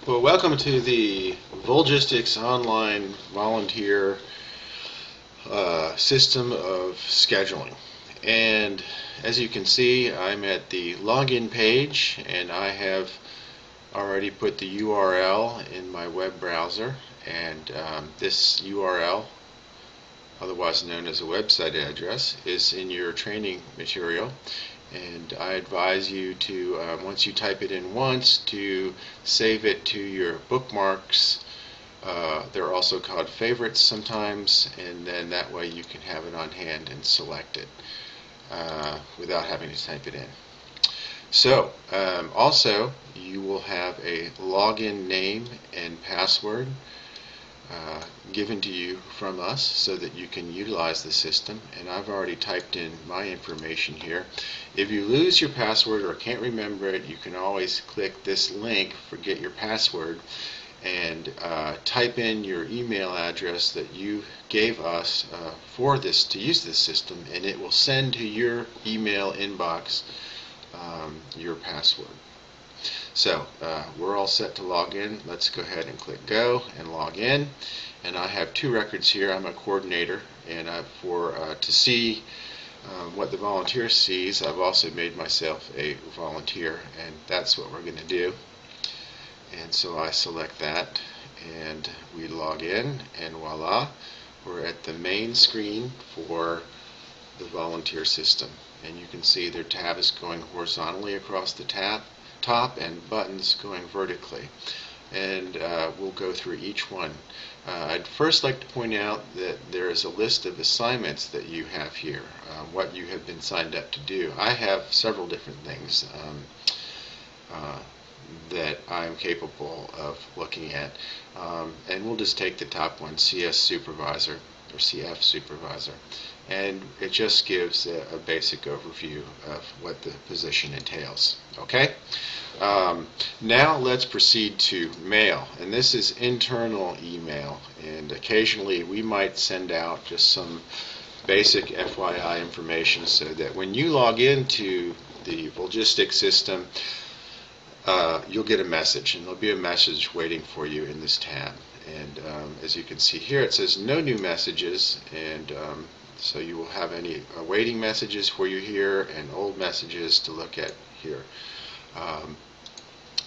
Well, welcome to the Volgistics online volunteer system of scheduling. And as you can see, I'm at the login page, and I have already put the URL in my web browser. And this URL, otherwise known as a website address, is in your training material. And I advise you to, once you type it in once, to save it to your bookmarks. They're also called favorites sometimes, and then that way you can have it on hand and select it without having to type it in. So, also, you will have a login name and password given to you from us so that you can utilize the system, and I've already typed in my information here. If you lose your password or can't remember it, you can always click this link, forget your password, and type in your email address that you gave us for this to use this system, and it will send to your email inbox your password. So we're all set to log in. Let's go ahead and click go and log in. And I have two records here. I'm a coordinator, and to see what the volunteer sees, I've also made myself a volunteer, and that's what we're going to do. And so I select that, and we log in, and voila, we're at the main screen for the volunteer system. And you can see their tab is going horizontally across the top and buttons going vertically. And we'll go through each one. I'd first like to point out that there is a list of assignments that you have here, what you have been signed up to do. I have several different things that I'm capable of looking at. And we'll just take the top one, CS Supervisor or CF Supervisor. And it just gives a basic overview of what the position entails. Okay? Now let's proceed to mail. And this is internal email. And occasionally we might send out just some basic FYI information so that when you log into the Volgistics system, you'll get a message, and there'll be a message waiting for you in this tab. And as you can see here, it says no new messages, and so you will have any waiting messages for you here and old messages to look at here.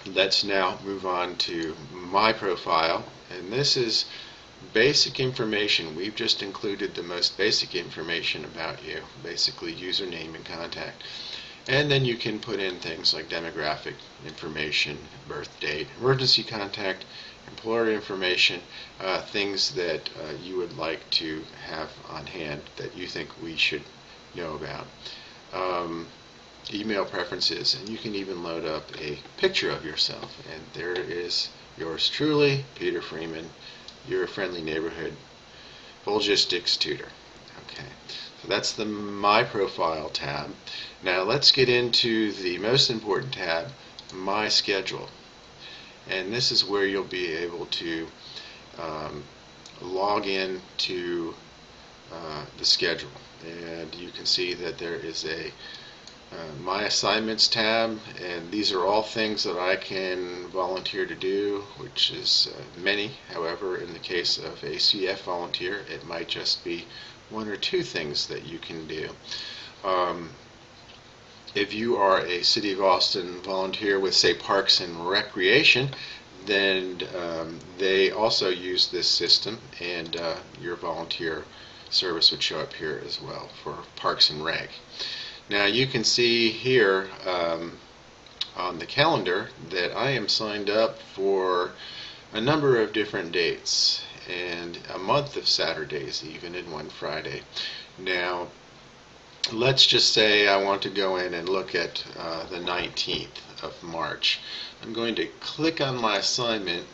Let's now move on to my profile, and this is basic information. We've just included the most basic information about you, basically username and contact. And then you can put in things like demographic information, birth date, emergency contact, employer information, things that you would like to have on hand that you think we should know about. Email preferences, and you can even load up a picture of yourself. And there is yours truly, Peter Freeman, your friendly neighborhood Volgistics tutor. Okay, so that's the My Profile tab. Now let's get into the most important tab, My Schedule. And this is where you'll be able to log in to the schedule. And you can see that there is a My Assignments tab, and these are all things that I can volunteer to do, which is many. However, in the case of a CF volunteer, it might just be one or two things that you can do. If you are a City of Austin volunteer with, say, Parks and Recreation, then they also use this system, and your volunteer service would show up here as well for Parks and Rec. Now you can see here on the calendar that I am signed up for a number of different dates, and a month of Saturdays even, and one Friday. Now let's just say I want to go in and look at the 19th of March. I'm going to click on my assignment,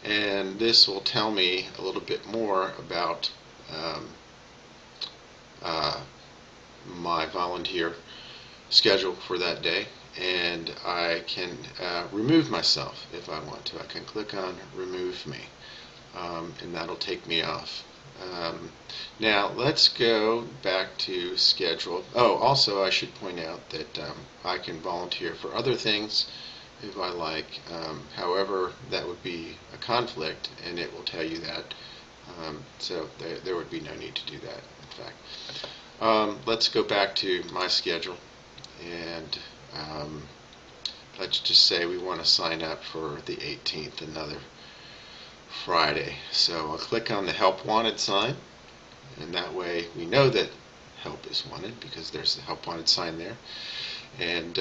and this will tell me a little bit more about my volunteer schedule for that day, and I can remove myself if I want to. I can click on Remove Me, and that'll take me off. Now let's go back to schedule. Oh, also I should point out that I can volunteer for other things if I like. However, that would be a conflict, and it will tell you that. So there would be no need to do that, in fact. Let's go back to my schedule, and let's just say we want to sign up for the 18th, another Friday. So I'll click on the Help Wanted sign, and that way we know that help is wanted because there's the Help Wanted sign there. And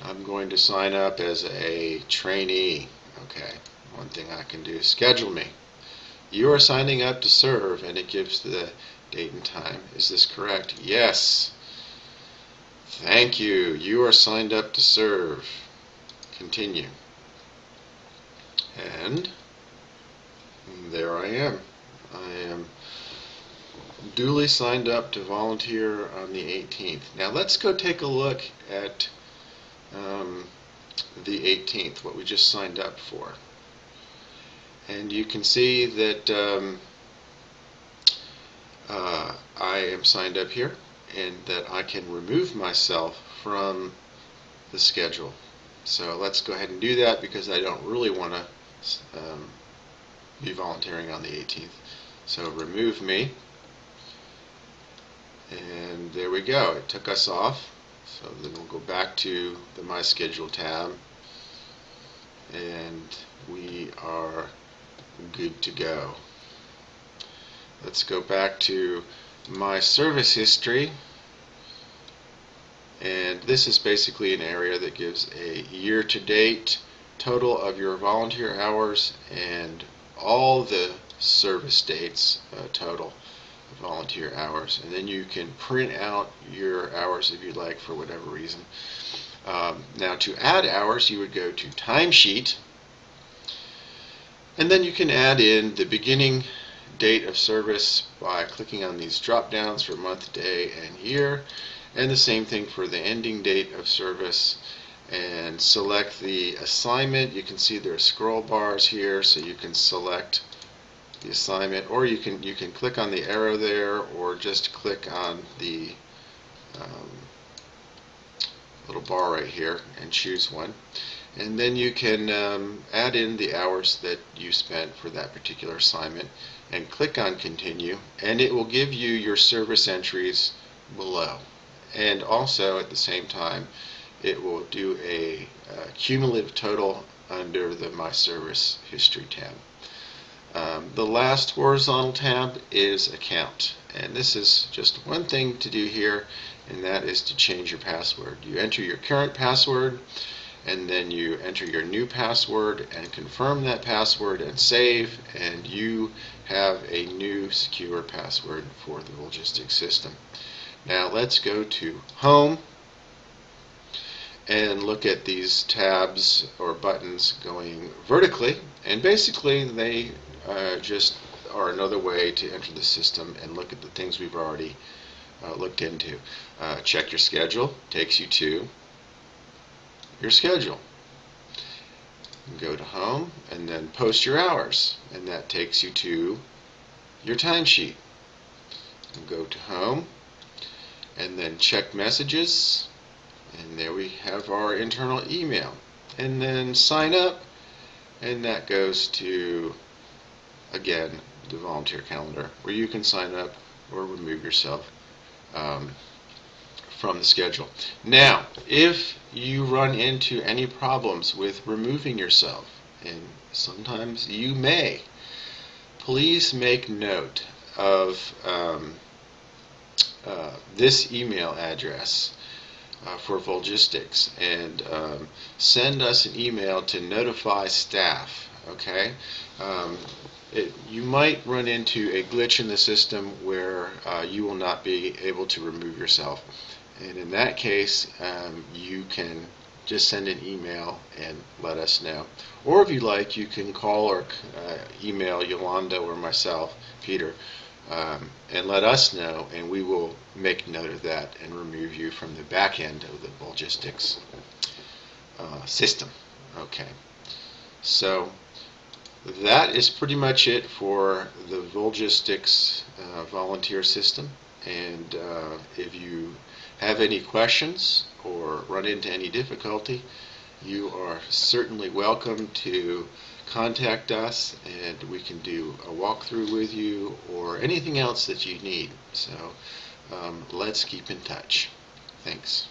I'm going to sign up as a trainee. Okay, one thing I can do is schedule me. You are signing up to serve, and it gives the date and time. Is this correct? Yes. Thank you. You are signed up to serve. Continue. And there I am. I am duly signed up to volunteer on the 18th. Now let's go take a look at the 18th, what we just signed up for. And you can see that I am signed up here, and that I can remove myself from the schedule. So let's go ahead and do that because I don't really want to be volunteering on the 18th. So remove me, and there we go. It took us off. So then we'll go back to the My Schedule tab, and we are good to go. Let's go back to my service history, and this is basically an area that gives a year-to-date total of your volunteer hours and all the service dates total of volunteer hours, and then you can print out your hours if you like for whatever reason. Now to add hours, you would go to timesheet, and then you can add in the beginning date of service by clicking on these drop downs for month, day, and year, and the same thing for the ending date of service, and select the assignment. You can see there are scroll bars here, so you can select the assignment, or you can click on the arrow there, or just click on the little bar right here and choose one. And then you can add in the hours that you spent for that particular assignment and click on continue, and it will give you your service entries below. And also at the same time it will do a cumulative total under the My Service History tab. The last horizontal tab is Account, and this is just one thing to do here, and that is to change your password. You enter your current password, and then you enter your new password and confirm that password and save, and you have a new secure password for the Volgistics system. Now let's go to Home and look at these tabs or buttons going vertically, and basically they just are another way to enter the system and look at the things we've already looked into. Check your schedule takes you to your schedule. Go to Home and then Post Your Hours, and that takes you to your timesheet. Go to Home and then Check Messages, and there we have our internal email, and then Sign Up, and that goes to, again, the volunteer calendar where you can sign up or remove yourself from the schedule. Now, if you run into any problems with removing yourself, and sometimes you may, please make note of this email address for Volgistics, and send us an email to notify staff. Okay, you might run into a glitch in the system where you will not be able to remove yourself, and in that case you can just send an email and let us know, or if you like you can call or email Yolanda or myself, Peter, and let us know, and we will make note of that and remove you from the back end of the Volgistics system. Okay, so that is pretty much it for the Volgistics volunteer system, and if you have any questions or run into any difficulty, you are certainly welcome to contact us, and we can do a walkthrough with you or anything else that you need. So let's keep in touch. Thanks.